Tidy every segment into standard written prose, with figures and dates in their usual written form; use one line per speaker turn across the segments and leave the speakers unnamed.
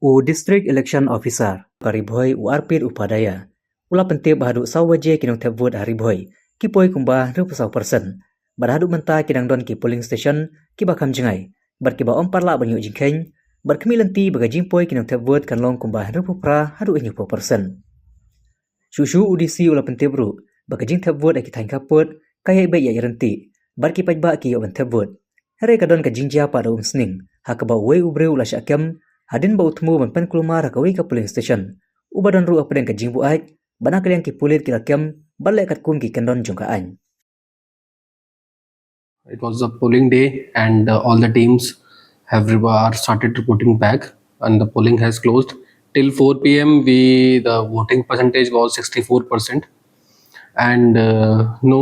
District Election Officer kari Bhoi arpit upadaya. Ula pentip bahadu sawaje ki Nongthep vote hari Bhoi. Ki poi kumba 20%. Barhadu menta kidang don ki polling station ki bakam jengai. Bar ki ba om parla banyu jingkeng. Bar kemi lenti baga jingpoi ki Nongthep vote kan long kumba 20% hadu 20%. Shushu udisi ula pentip ru baga jingthep vote aki thain kaput kaya ibai ya irenti. Bar ki pajba ki yo Nongthep vote. Hari kadon ka jingjia pada sning. Hakaba wei ubre ula Shah Kem hadin ba utmu ban pen kelumar ka wei ka polling station. Ubadan ru apden ka jingbu ai bana kalian ki pulit ki Kem balai kat kum ki kendon jongka an.
It was a polling day and all the teams are started reporting back and the polling has closed. Till 4 p.m. the voting percentage was 64% and no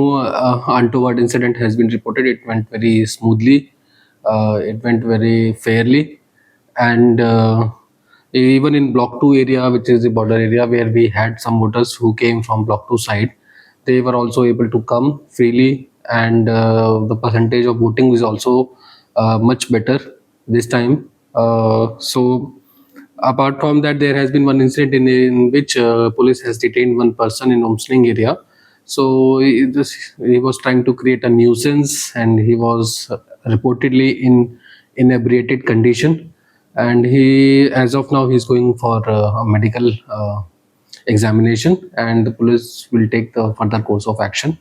untoward incident has been reported. It went very smoothly. It went very fairly and even in block 2 area, which is the border area where we had some voters who came from block 2 side, they were also able to come freely and the percentage of voting was also much better this time. So apart from that, there has been one incident in which police has detained one person in Umsling area. So he was trying to create a nuisance and he was reportedly in inebriated condition, and he, as of now, he's going for a medical examination and the police will take the further course of action.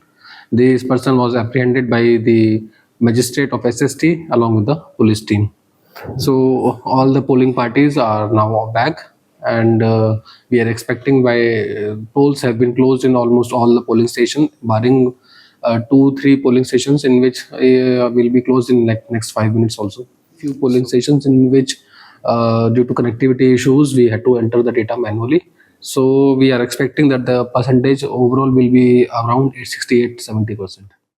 This person was apprehended by the magistrate of SST along with the police team. So all the polling parties are now back and we are expecting by polls have been closed in almost all the polling stations barring 2-3 polling stations in which will be closed in like next 5 minutes also. Few polling stations in which due to connectivity issues we had to enter the data manually. So we are expecting that the percentage overall will be around 68-70%.